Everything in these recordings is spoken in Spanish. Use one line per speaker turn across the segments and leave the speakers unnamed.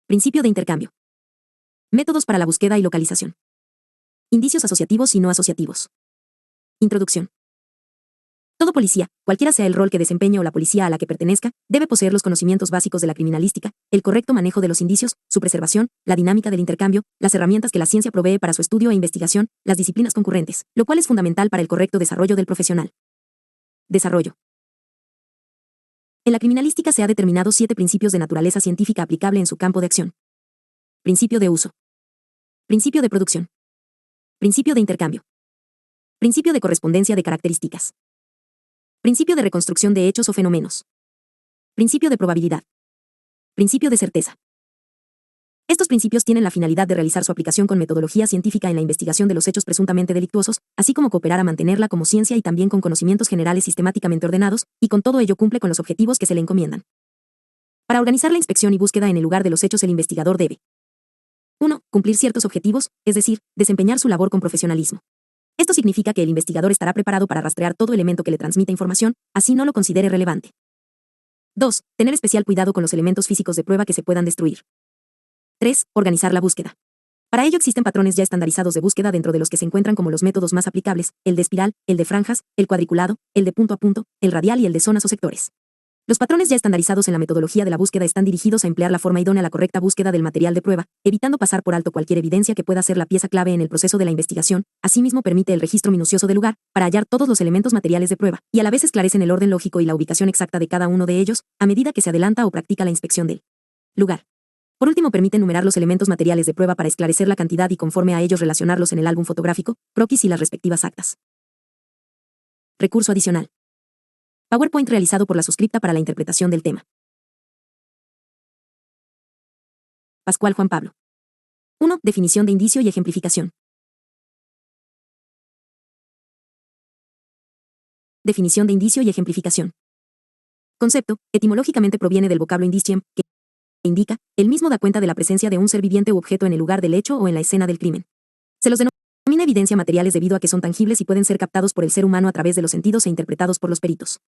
Principio de intercambio. Métodos para la búsqueda y localización. Indicios asociativos y no asociativos. Introducción. Todo policía, cualquiera sea el rol que desempeñe o la policía a la que pertenezca, debe poseer los conocimientos básicos de la criminalística, el correcto manejo de los indicios, su preservación, la dinámica del intercambio, las herramientas que la ciencia provee para su estudio e investigación, las disciplinas concurrentes, lo cual es fundamental para el correcto desarrollo del profesional. Desarrollo. En la criminalística se ha determinado 7 principios de naturaleza científica aplicable en su campo de acción. Principio de uso. Principio de producción. Principio de intercambio. Principio de correspondencia de características. Principio de reconstrucción de hechos o fenómenos. Principio de probabilidad. Principio de certeza. Estos principios tienen la finalidad de realizar su aplicación con metodología científica en la investigación de los hechos presuntamente delictuosos, así como cooperar a mantenerla como ciencia y también con conocimientos generales sistemáticamente ordenados, y con todo ello cumple con los objetivos que se le encomiendan. Para organizar la inspección y búsqueda en el lugar de los hechos, el investigador debe 1. Cumplir ciertos objetivos, es decir, desempeñar su labor con profesionalismo. Esto significa que el investigador estará preparado para rastrear todo elemento que le transmita información, así no lo considere relevante. 2. Tener especial cuidado con los elementos físicos de prueba que se puedan destruir. 3. Organizar la búsqueda. Para ello existen patrones ya estandarizados de búsqueda, dentro de los que se encuentran como los métodos más aplicables, el de espiral, el de franjas, el cuadriculado, el de punto a punto, el radial y el de zonas o sectores. Los patrones ya estandarizados en la metodología de la búsqueda están dirigidos a emplear la forma idónea a la correcta búsqueda del material de prueba, evitando pasar por alto cualquier evidencia que pueda ser la pieza clave en el proceso de la investigación. Asimismo, permite el registro minucioso del lugar, para hallar todos los elementos materiales de prueba, y a la vez esclarecen el orden lógico y la ubicación exacta de cada uno de ellos, a medida que se adelanta o practica la inspección del lugar. Por último, permite enumerar los elementos materiales de prueba para esclarecer la cantidad y conforme a ellos relacionarlos en el álbum fotográfico, croquis y las respectivas actas. Recurso adicional. PowerPoint realizado por la suscripta para la interpretación del tema. Pascual Juan Pablo. 1. Definición de indicio y ejemplificación. Definición de indicio y ejemplificación. Concepto, etimológicamente proviene del vocablo indiciem, que indica, el mismo da cuenta de la presencia de un ser viviente u objeto en el lugar del hecho o en la escena del crimen. Se los denomina evidencia materiales debido a que son tangibles y pueden ser captados por el ser humano a través de los sentidos e interpretados por los peritos.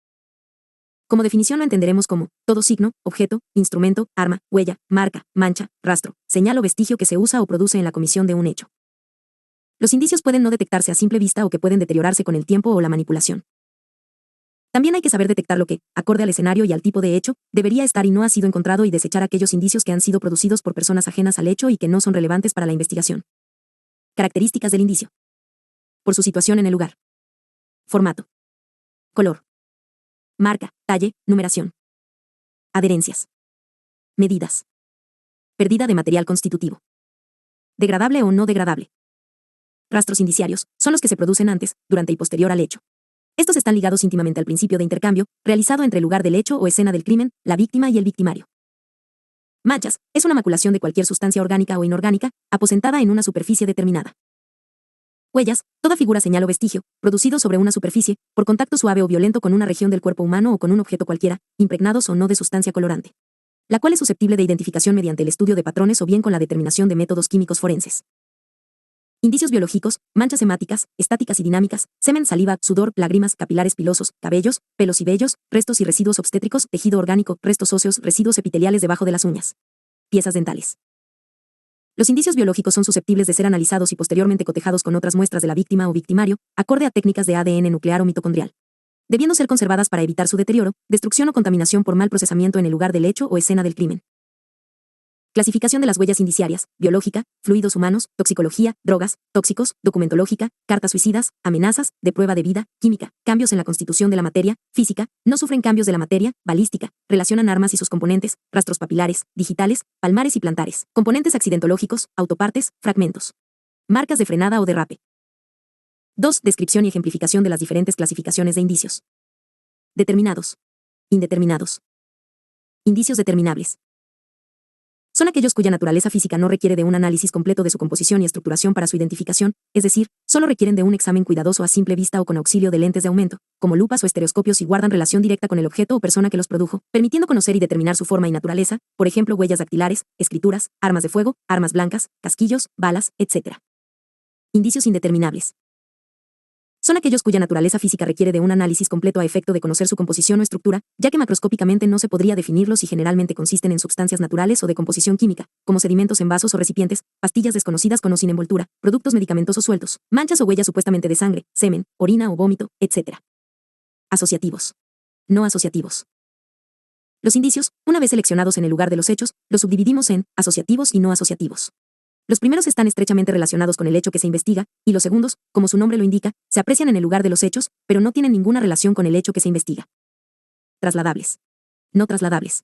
Como definición lo entenderemos como todo signo, objeto, instrumento, arma, huella, marca, mancha, rastro, señal o vestigio que se usa o produce en la comisión de un hecho. Los indicios pueden no detectarse a simple vista o que pueden deteriorarse con el tiempo o la manipulación. También hay que saber detectar lo que, acorde al escenario y al tipo de hecho, debería estar y no ha sido encontrado, y desechar aquellos indicios que han sido producidos por personas ajenas al hecho y que no son relevantes para la investigación. Características del indicio. Por su situación en el lugar. Formato. Color. Marca, talle, numeración. Adherencias. Medidas. Pérdida de material constitutivo. Degradable o no degradable. Rastros indiciarios son los que se producen antes, durante y posterior al hecho. Estos están ligados íntimamente al principio de intercambio, realizado entre el lugar del hecho o escena del crimen, la víctima y el victimario. Manchas es una maculación de cualquier sustancia orgánica o inorgánica, aposentada en una superficie determinada. Huellas, toda figura, señal o vestigio, producido sobre una superficie, por contacto suave o violento con una región del cuerpo humano o con un objeto cualquiera, impregnados o no de sustancia colorante, la cual es susceptible de identificación mediante el estudio de patrones o bien con la determinación de métodos químicos forenses. Indicios biológicos, manchas hemáticas, estáticas y dinámicas, semen, saliva, sudor, lágrimas, capilares pilosos, cabellos, pelos y vellos, restos y residuos obstétricos, tejido orgánico, restos óseos, residuos epiteliales debajo de las uñas. Piezas dentales. Los indicios biológicos son susceptibles de ser analizados y posteriormente cotejados con otras muestras de la víctima o victimario, acorde a técnicas de ADN nuclear o mitocondrial, debiendo ser conservadas para evitar su deterioro, destrucción o contaminación por mal procesamiento en el lugar del hecho o escena del crimen. Clasificación de las huellas indiciarias: biológica, fluidos humanos, toxicología, drogas, tóxicos, documentológica, cartas suicidas, amenazas, de prueba de vida, química, cambios en la constitución de la materia, física, no sufren cambios de la materia, balística, relacionan armas y sus componentes, rastros papilares, digitales, palmares y plantares, componentes accidentológicos, autopartes, fragmentos. Marcas de frenada o derrape. 2. Descripción y ejemplificación de las diferentes clasificaciones de indicios. Determinados. Indeterminados. Indicios determinables. Son aquellos cuya naturaleza física no requiere de un análisis completo de su composición y estructuración para su identificación, es decir, solo requieren de un examen cuidadoso a simple vista o con auxilio de lentes de aumento, como lupas o estereoscopios, y guardan relación directa con el objeto o persona que los produjo, permitiendo conocer y determinar su forma y naturaleza, por ejemplo, huellas dactilares, escrituras, armas de fuego, armas blancas, casquillos, balas, etc. Indicios indeterminables. Son aquellos cuya naturaleza física requiere de un análisis completo a efecto de conocer su composición o estructura, ya que macroscópicamente no se podría definirlos y generalmente consisten en sustancias naturales o de composición química, como sedimentos en vasos o recipientes, pastillas desconocidas con o sin envoltura, productos medicamentosos sueltos, manchas o huellas supuestamente de sangre, semen, orina o vómito, etc. Asociativos. No asociativos. Los indicios, una vez seleccionados en el lugar de los hechos, los subdividimos en asociativos y no asociativos. Los primeros están estrechamente relacionados con el hecho que se investiga, y los segundos, como su nombre lo indica, se aprecian en el lugar de los hechos, pero no tienen ninguna relación con el hecho que se investiga. Trasladables. No trasladables.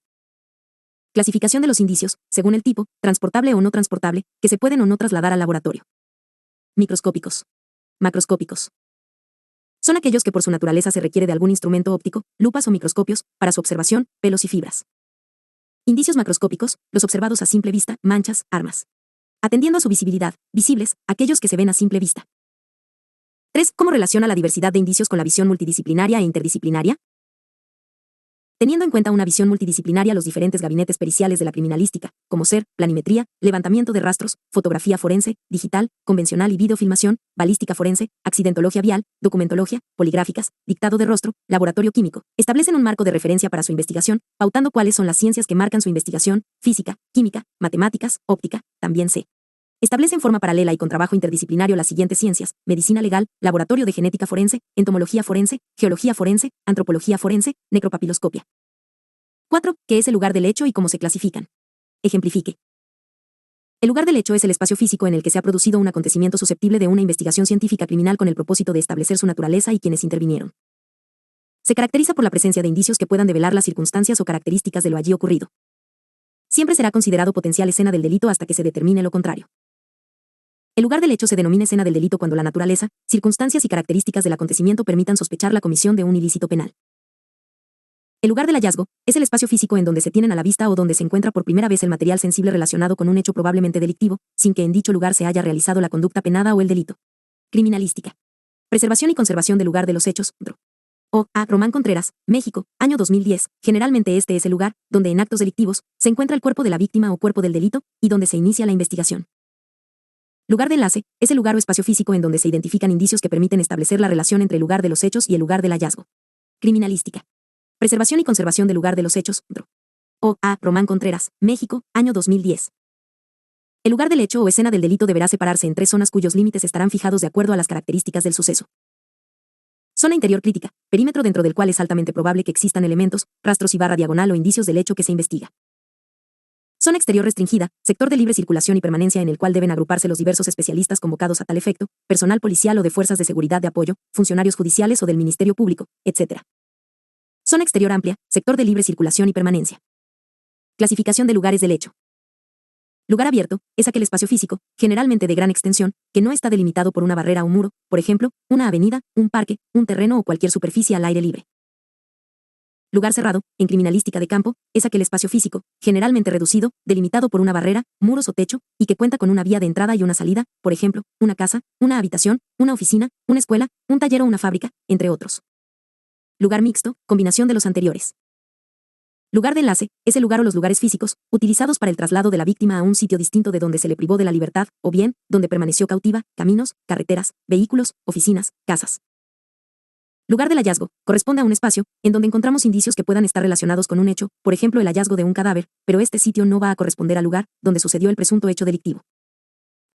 Clasificación de los indicios, según el tipo, transportable o no transportable, que se pueden o no trasladar al laboratorio. Microscópicos. Macroscópicos. Son aquellos que por su naturaleza se requiere de algún instrumento óptico, lupas o microscopios, para su observación, pelos y fibras. Indicios macroscópicos, los observados a simple vista, manchas, armas. Atendiendo a su visibilidad, visibles, aquellos que se ven a simple vista. 3. ¿Cómo relaciona la diversidad de indicios con la visión multidisciplinaria e interdisciplinaria? Teniendo en cuenta una visión multidisciplinaria los diferentes gabinetes periciales de la criminalística, como ser, planimetría, levantamiento de rastros, fotografía forense, digital, convencional y videofilmación, balística forense, accidentología vial, documentología, poligráficas, dictado de rostro, laboratorio químico, establecen un marco de referencia para su investigación, pautando cuáles son las ciencias que marcan su investigación, física, química, matemáticas, óptica, también se establece en forma paralela y con trabajo interdisciplinario las siguientes ciencias: medicina legal, laboratorio de genética forense, entomología forense, geología forense, antropología forense, necropapiloscopia. 4. ¿Qué es el lugar del hecho y cómo se clasifican? Ejemplifique. El lugar del hecho es el espacio físico en el que se ha producido un acontecimiento susceptible de una investigación científica criminal con el propósito de establecer su naturaleza y quienes intervinieron. Se caracteriza por la presencia de indicios que puedan develar las circunstancias o características de lo allí ocurrido. Siempre será considerado potencial escena del delito hasta que se determine lo contrario. El lugar del hecho se denomina escena del delito cuando la naturaleza, circunstancias y características del acontecimiento permitan sospechar la comisión de un ilícito penal. El lugar del hallazgo es el espacio físico en donde se tienen a la vista o donde se encuentra por primera vez el material sensible relacionado con un hecho probablemente delictivo, sin que en dicho lugar se haya realizado la conducta penada o el delito. Criminalística. Preservación y conservación del lugar de los hechos, DRO. O. A. Román Contreras, México, año 2010. Generalmente este es el lugar donde en actos delictivos se encuentra el cuerpo de la víctima o cuerpo del delito y donde se inicia la investigación. Lugar de enlace es el lugar o espacio físico en donde se identifican indicios que permiten establecer la relación entre el lugar de los hechos y el lugar del hallazgo. Criminalística. Preservación y conservación del lugar de los hechos, DRO. O. A. Román Contreras, México, año 2010. El lugar del hecho o escena del delito deberá separarse en 3 zonas cuyos límites estarán fijados de acuerdo a las características del suceso. Zona interior crítica, perímetro dentro del cual es altamente probable que existan elementos, rastros y barra diagonal o indicios del hecho que se investiga. Zona exterior restringida, sector de libre circulación y permanencia en el cual deben agruparse los diversos especialistas convocados a tal efecto, personal policial o de fuerzas de seguridad de apoyo, funcionarios judiciales o del Ministerio Público, etc. Zona exterior amplia, sector de libre circulación y permanencia. Clasificación de lugares del hecho. Lugar abierto es aquel espacio físico, generalmente de gran extensión, que no está delimitado por una barrera o muro, por ejemplo, una avenida, un parque, un terreno o cualquier superficie al aire libre. Lugar cerrado, en criminalística de campo, es aquel espacio físico, generalmente reducido, delimitado por una barrera, muros o techo, y que cuenta con una vía de entrada y una salida, por ejemplo, una casa, una habitación, una oficina, una escuela, un taller o una fábrica, entre otros. Lugar mixto, combinación de los anteriores. Lugar de enlace es el lugar o los lugares físicos utilizados para el traslado de la víctima a un sitio distinto de donde se le privó de la libertad, o bien, donde permaneció cautiva, caminos, carreteras, vehículos, oficinas, casas. Lugar del hallazgo corresponde a un espacio en donde encontramos indicios que puedan estar relacionados con un hecho, por ejemplo el hallazgo de un cadáver, pero este sitio no va a corresponder al lugar donde sucedió el presunto hecho delictivo.